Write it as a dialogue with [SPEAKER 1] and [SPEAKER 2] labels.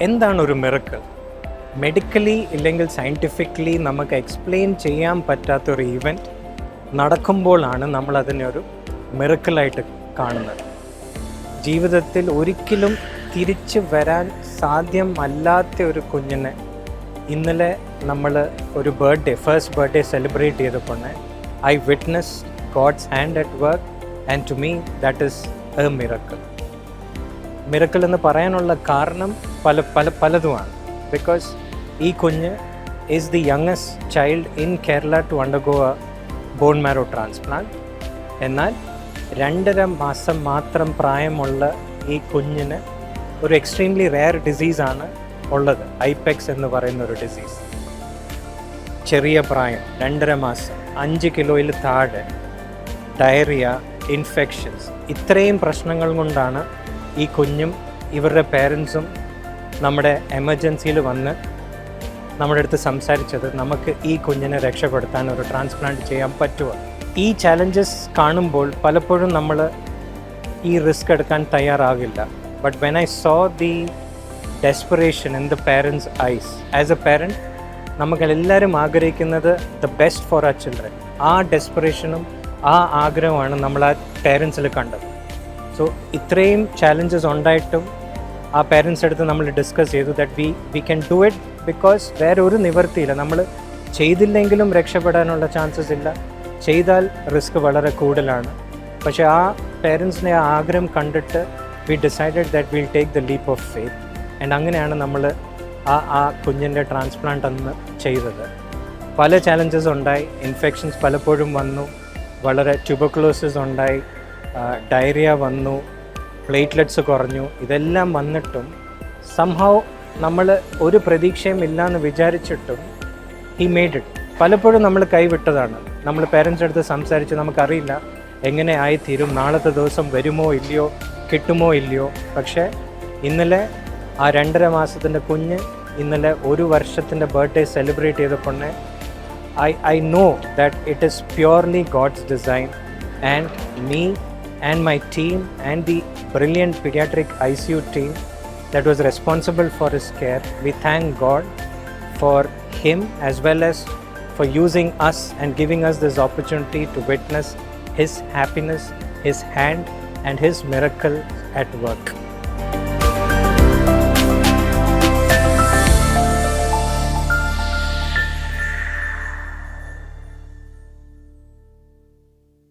[SPEAKER 1] എന്താണ് ഒരു miracle? Medically ഇല്ലെങ്കിൽ സയൻറ്റിഫിക്കലി നമുക്ക് എക്സ്പ്ലെയിൻ ചെയ്യാൻ പറ്റാത്തൊരു ഈവൻറ്റ് നടക്കുമ്പോഴാണ് നമ്മളതിനെ ഒരു മിറക്കിളായിട്ട് കാണുന്നത്. ജീവിതത്തിൽ ഒരിക്കലും തിരിച്ചു വരാൻ സാധ്യമല്ലാത്ത ഒരു കുഞ്ഞിനെ ഇന്നലെ നമ്മൾ ഒരു ഫസ്റ്റ് ബർത്ത്ഡേ സെലിബ്രേറ്റ് ചെയ്തപ്പോൾ I witness God's hand at work and to me that is a miracle. Miracle എന്ന് പറയാനുള്ള കാരണം പലതുമാണ്. ബിക്കോസ് ഈ കുഞ്ഞ് is the youngest child in Kerala to undergo a bone marrow transplant. എന്നാൽ 2.5 മാസം മാത്രം പ്രായമുള്ള ഈ കുഞ്ഞിന് ഒരു എക്സ്ട്രീംലി റെയർ ഡിസീസാണ് ഉള്ളത്, ഐപെക്സ് എന്ന് പറയുന്ന ഒരു ഡിസീസ്. ചെറിയ പ്രായം, 2.5 മാസം, 5 കിലോയിൽ താഴെ, ഡയറിയ, ഇൻഫെക്ഷൻസ്, ഇത്രയും പ്രശ്നങ്ങൾ കൊണ്ടാണ് ഈ കുഞ്ഞും ഇവരുടെ പേരൻസും നമ്മുടെ എമർജൻസിയിൽ വന്ന് നമ്മുടെ അടുത്ത് സംസാരിച്ചത് നമുക്ക് ഈ കുഞ്ഞിനെ രക്ഷപ്പെടുത്താൻ ഒരു ട്രാൻസ്പ്ലാന്റ് ചെയ്യാൻ പറ്റുമോ. ഈ ചാലഞ്ചസ് കാണുമ്പോൾ പലപ്പോഴും നമ്മൾ ഈ റിസ്ക് എടുക്കാൻ തയ്യാറാകില്ല. But when I saw the desperation in the parents eyes, as a parent നമുക്കെല്ലാവരും ആഗ്രഹിക്കുന്നത് the best for our children. ആ ഡെസ്പറേഷനും ആ ആഗ്രഹമാണ് നമ്മൾ ആ പേരൻസിൽ കണ്ടത്. സോ ഇത്രയും ചാലഞ്ചസ് ഉണ്ടായിട്ടും ആ പേരൻസ് അടുത്ത് നമ്മൾ ഡിസ്കസ് ചെയ്തു that we can do it. Because വേറെ ഒരു നിവർത്തിയില്ല. നമ്മൾ ചെയ്തില്ലെങ്കിലും രക്ഷപ്പെടാനുള്ള ചാൻസസ് ഇല്ല, ചെയ്താൽ റിസ്ക് വളരെ കൂടുതലാണ്. പക്ഷേ ആ പേരൻസിനെ ആ ആഗ്രഹം കണ്ടിട്ട് V decided that will take the leap of faith. And അങ്ങനെയാണ് നമ്മൾ ആ കുഞ്ഞിൻ്റെ ട്രാൻസ്പ്ലാന്റ് അന്ന് ചെയ്തത്. പല ചാലഞ്ചസ് ഉണ്ടായി, ഇൻഫെക്ഷൻസ് പലപ്പോഴും വന്നു, വളരെ ട്യൂബർക്കുലോസിസ് ഉണ്ടായി, ഡയറിയ വന്നു, പ്ലേറ്റ്ലെറ്റ്സ് കുറഞ്ഞു. ഇതെല്ലാം വന്നിട്ടും സംഹൗ നമ്മൾ ഒരു പ്രതീക്ഷയും ഇല്ലയെന്ന് വിചാരിച്ചിട്ടും ഹി മെയ്ഡ് ഇറ്റ്. പലപ്പോഴും നമ്മൾ കൈവിട്ടതാണ്. നമ്മൾ പേരൻസ് അടുത്ത് സംസാരിച്ച് നമുക്കറിയില്ല എങ്ങനെ ആയിത്തീരും, നാളത്തെ ദിവസം വരുമോ ഇല്ലയോ, കിട്ടുമോ ഇല്ലയോ. പക്ഷേ ഇന്നലെ ആ 2.5 മാസത്തിൻ്റെ കുഞ്ഞ് ഇന്നലെ 1 വർഷത്തിൻ്റെ ബർത്ത്ഡേ സെലിബ്രേറ്റ് ചെയ്തപ്പോൾ I know that it is purely God's design, and me and my team and the brilliant pediatric ICU team that was responsible for his care, we thank God for him as well as for using us and giving us this opportunity to witness his happiness, his hand and his miracle at work.